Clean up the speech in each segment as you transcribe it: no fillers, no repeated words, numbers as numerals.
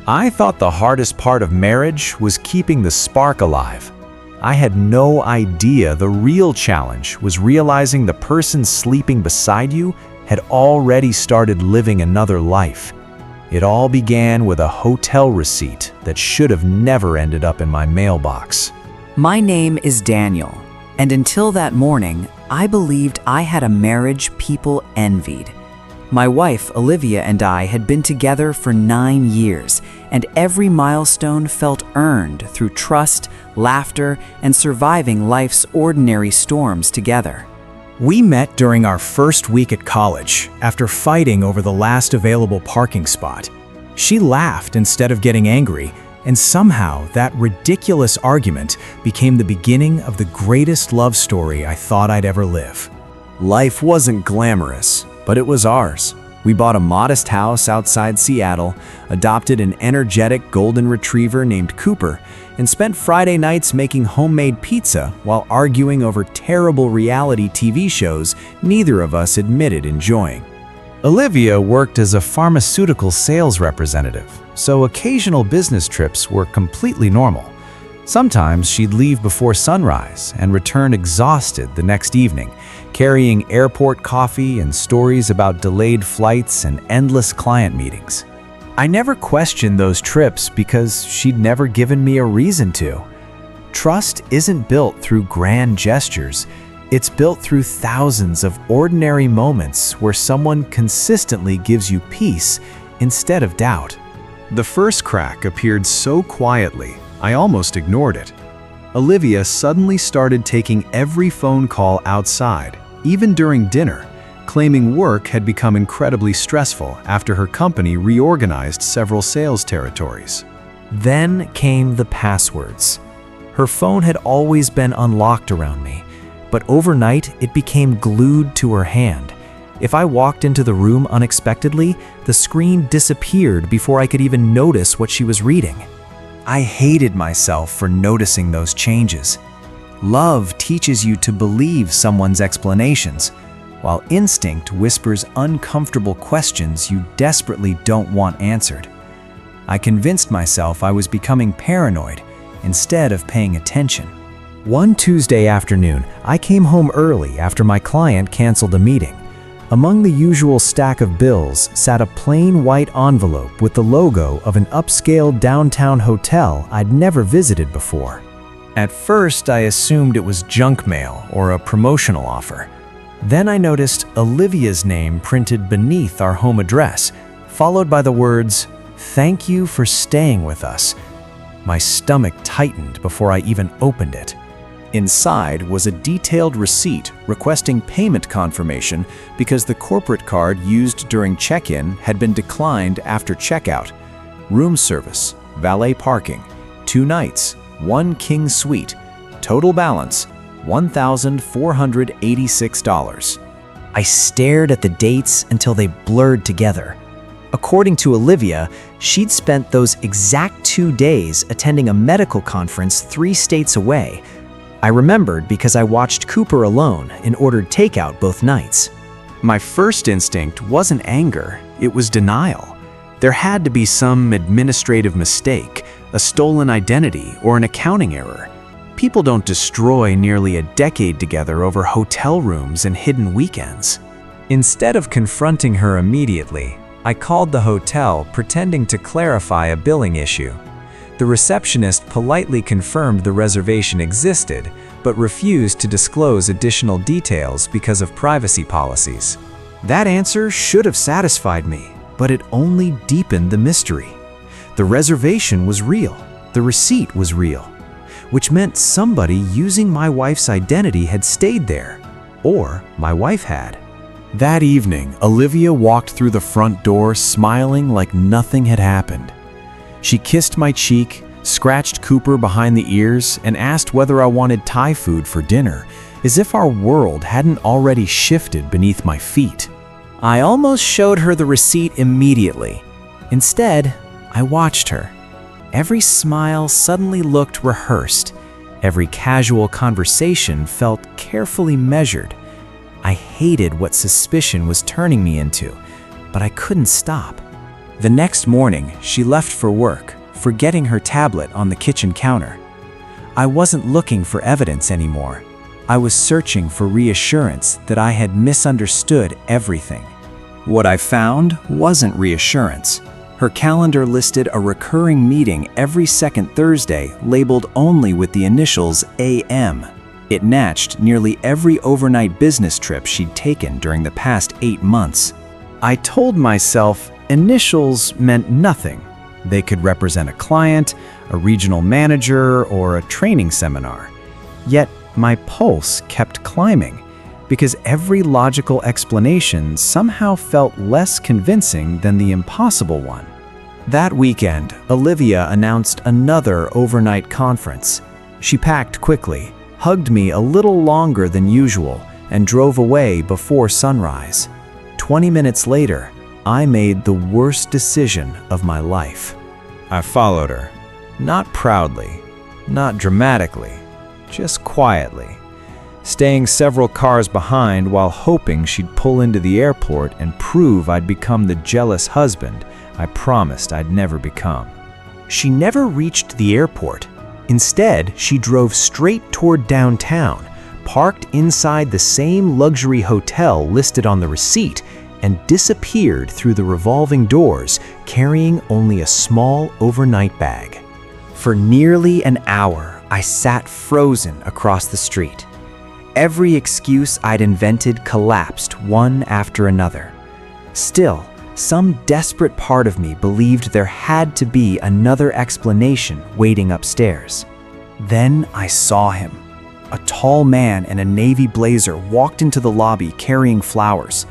I thought the hardest part of marriage was keeping the spark alive. I had no idea the real challenge was realizing the person sleeping beside you had already started living another life. It all began with a hotel receipt that should have never ended up in my mailbox. My name is Daniel, and until that morning, I believed I had a marriage people envied. My wife, Olivia, and I had been together for 9 years, and every milestone felt earned through trust, laughter, and surviving life's ordinary storms together. We met during our first week at college, after fighting over the last available parking spot. She laughed instead of getting angry, and somehow that ridiculous argument became the beginning of the greatest love story I thought I'd ever live. Life wasn't glamorous, but it was ours. We bought a modest house outside Seattle, adopted an energetic golden retriever named Cooper, and spent Friday nights making homemade pizza while arguing over terrible reality TV shows neither of us admitted enjoying. Olivia worked as a pharmaceutical sales representative, so occasional business trips were completely normal. Sometimes she'd leave before sunrise and return exhausted the next evening, carrying airport coffee and stories about delayed flights and endless client meetings. I never questioned those trips because she'd never given me a reason to. Trust isn't built through grand gestures. It's built through thousands of ordinary moments where someone consistently gives you peace instead of doubt. The first crack appeared so quietly, I almost ignored it. Olivia suddenly started taking every phone call outside, even during dinner, claiming work had become incredibly stressful after her company reorganized several sales territories. Then came the passwords. Her phone had always been unlocked around me, but overnight it became glued to her hand. If I walked into the room unexpectedly, the screen disappeared before I could even notice what she was reading. I hated myself for noticing those changes. Love teaches you to believe someone's explanations, while instinct whispers uncomfortable questions you desperately don't want answered. I convinced myself I was becoming paranoid instead of paying attention. One Tuesday afternoon, I came home early after my client canceled a meeting. Among the usual stack of bills sat a plain white envelope with the logo of an upscale downtown hotel I'd never visited before. At first, I assumed it was junk mail or a promotional offer. Then I noticed Olivia's name printed beneath our home address, followed by the words, "Thank you for staying with us." My stomach tightened before I even opened it. Inside was a detailed receipt requesting payment confirmation because the corporate card used during check-in had been declined after checkout. Room service, valet parking, 2 nights, 1 king suite, total balance, $1,486. I stared at the dates until they blurred together. According to Olivia, she'd spent those exact 2 days attending a medical conference 3 states away. I remembered because I watched Cooper alone and ordered takeout both nights. My first instinct wasn't anger, it was denial. There had to be some administrative mistake, a stolen identity, or an accounting error. People don't destroy nearly a decade together over hotel rooms and hidden weekends. Instead of confronting her immediately, I called the hotel pretending to clarify a billing issue. The receptionist politely confirmed the reservation existed, but refused to disclose additional details because of privacy policies. That answer should have satisfied me, but it only deepened the mystery. The reservation was real, the receipt was real, which meant somebody using my wife's identity had stayed there, or my wife had. That evening, Olivia walked through the front door smiling like nothing had happened. She kissed my cheek, scratched Cooper behind the ears, and asked whether I wanted Thai food for dinner, as if our world hadn't already shifted beneath my feet. I almost showed her the receipt immediately. Instead, I watched her. Every smile suddenly looked rehearsed. Every casual conversation felt carefully measured. I hated what suspicion was turning me into, but I couldn't stop. The next morning, she left for work, forgetting her tablet on the kitchen counter. I wasn't looking for evidence anymore. I was searching for reassurance that I had misunderstood everything. What I found wasn't reassurance. Her calendar listed a recurring meeting every second Thursday labeled only with the initials AM. It matched nearly every overnight business trip she'd taken during the past 8 months. I told myself initials meant nothing. They could represent a client, a regional manager, or a training seminar. Yet my pulse kept climbing because every logical explanation somehow felt less convincing than the impossible one. That weekend, Olivia announced another overnight conference. She packed quickly, hugged me a little longer than usual, and drove away before sunrise. 20 minutes later, I made the worst decision of my life. I followed her, not proudly, not dramatically, just quietly, staying several cars behind while hoping she'd pull into the airport and prove I'd become the jealous husband I promised I'd never become. She never reached the airport. Instead, she drove straight toward downtown, parked inside the same luxury hotel listed on the receipt, and disappeared through the revolving doors, carrying only a small overnight bag. For nearly an hour, I sat frozen across the street. Every excuse I'd invented collapsed one after another. Still, some desperate part of me believed there had to be another explanation waiting upstairs. Then I saw him. A tall man in a navy blazer walked into the lobby carrying flowers.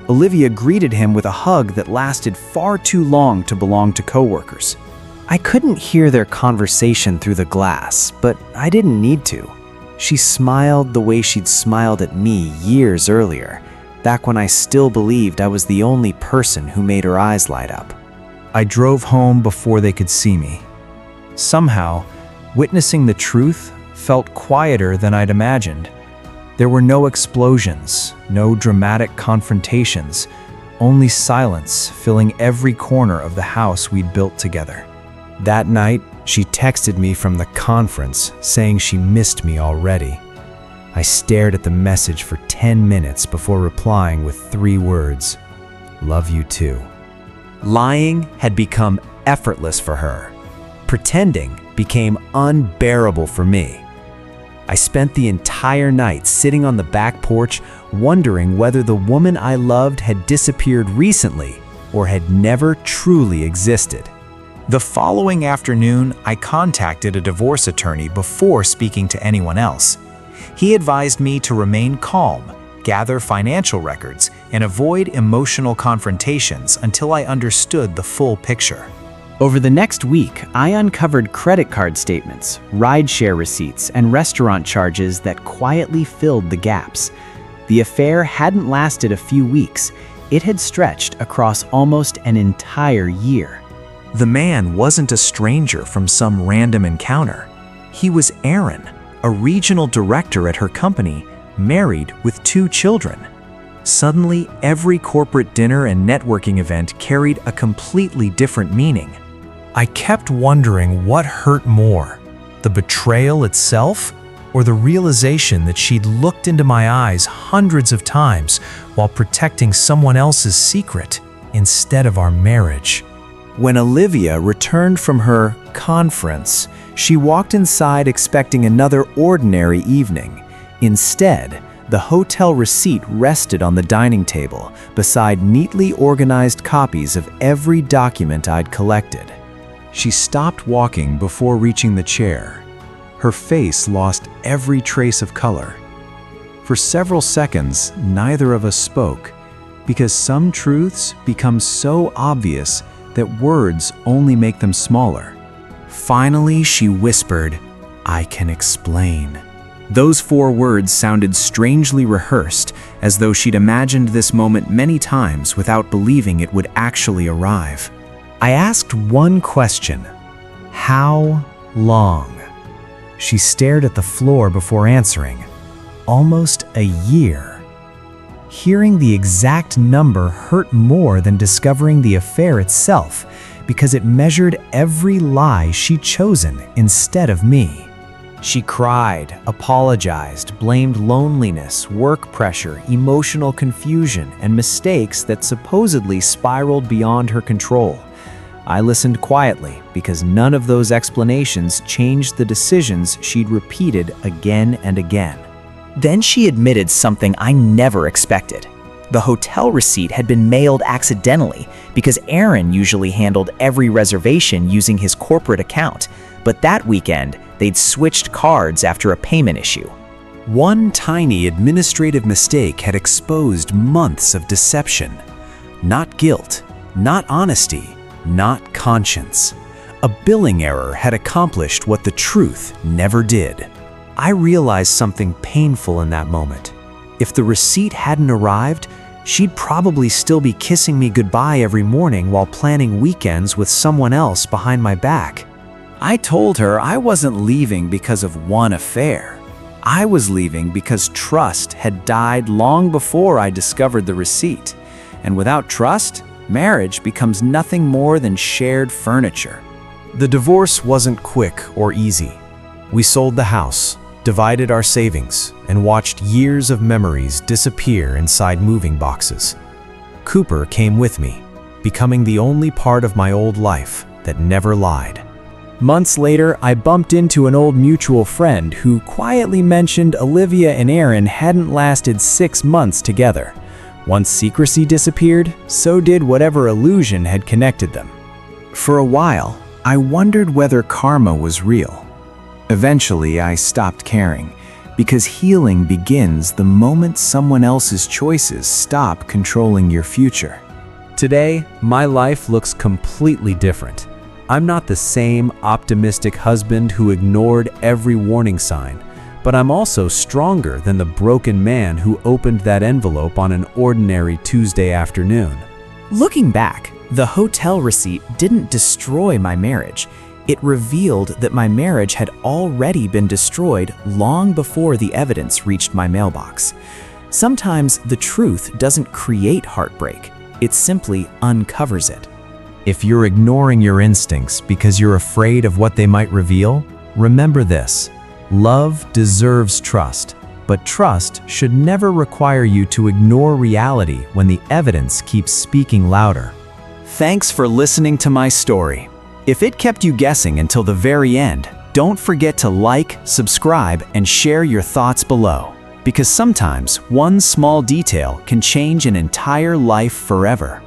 Olivia greeted him with a hug that lasted far too long to belong to coworkers. I couldn't hear their conversation through the glass, but I didn't need to. She smiled the way she'd smiled at me years earlier, back when I still believed I was the only person who made her eyes light up. I drove home before they could see me. Somehow, witnessing the truth felt quieter than I'd imagined. There were no explosions, no dramatic confrontations, only silence filling every corner of the house we'd built together. That night, she texted me from the conference saying she missed me already. I stared at the message for 10 minutes before replying with 3 words, "Love you too." Lying had become effortless for her. Pretending became unbearable for me. I spent the entire night sitting on the back porch, wondering whether the woman I loved had disappeared recently or had never truly existed. The following afternoon, I contacted a divorce attorney before speaking to anyone else. He advised me to remain calm, gather financial records, and avoid emotional confrontations until I understood the full picture. Over the next week, I uncovered credit card statements, rideshare receipts, and restaurant charges that quietly filled the gaps. The affair hadn't lasted a few weeks. It had stretched across almost an entire year. The man wasn't a stranger from some random encounter. He was Aaron, a regional director at her company, married with 2 children. Suddenly, every corporate dinner and networking event carried a completely different meaning. I kept wondering what hurt more, the betrayal itself or the realization that she'd looked into my eyes hundreds of times while protecting someone else's secret instead of our marriage. When Olivia returned from her conference, she walked inside expecting another ordinary evening. Instead, the hotel receipt rested on the dining table beside neatly organized copies of every document I'd collected. She stopped walking before reaching the chair. Her face lost every trace of color. For several seconds, neither of us spoke, because some truths become so obvious that words only make them smaller. Finally, she whispered, "I can explain." Those 4 words sounded strangely rehearsed, as though she'd imagined this moment many times without believing it would actually arrive. I asked one question: how long? She stared at the floor before answering. Almost a year. hearing the exact number hurt more than discovering the affair itself, because it measured every lie she'd chosen instead of me. She cried, apologized, blamed loneliness, work pressure, emotional confusion, and mistakes that supposedly spiraled beyond her control. I listened quietly because none of those explanations changed the decisions she'd repeated again and again. Then she admitted something I never expected. The hotel receipt had been mailed accidentally because Aaron usually handled every reservation using his corporate account, but that weekend, they'd switched cards after a payment issue. One tiny administrative mistake had exposed months of deception. Not guilt, not honesty, not conscience. A billing error had accomplished what the truth never did. I realized something painful in that moment. If the receipt hadn't arrived, she'd probably still be kissing me goodbye every morning while planning weekends with someone else behind my back. I told her I wasn't leaving because of one affair. I was leaving because trust had died long before I discovered the receipt. And without trust, marriage becomes nothing more than shared furniture. The divorce wasn't quick or easy. We sold the house, divided our savings, and watched years of memories disappear inside moving boxes. Cooper came with me, becoming the only part of my old life that never lied. Months later, I bumped into an old mutual friend who quietly mentioned Olivia and Aaron hadn't lasted 6 months together. Once secrecy disappeared, so did whatever illusion had connected them. For a while, I wondered whether karma was real. Eventually, I stopped caring, because healing begins the moment someone else's choices stop controlling your future. Today, my life looks completely different. I'm not the same optimistic husband who ignored every warning sign, but I'm also stronger than the broken man who opened that envelope on an ordinary Tuesday afternoon. Looking back, the hotel receipt didn't destroy my marriage. It revealed that my marriage had already been destroyed long before the evidence reached my mailbox. Sometimes the truth doesn't create heartbreak, it simply uncovers it. If you're ignoring your instincts because you're afraid of what they might reveal, remember this: love deserves trust, but trust should never require you to ignore reality when the evidence keeps speaking louder. Thanks for listening to my story. If it kept you guessing until the very end, don't forget to like, subscribe, and share your thoughts below. Because sometimes one small detail can change an entire life forever.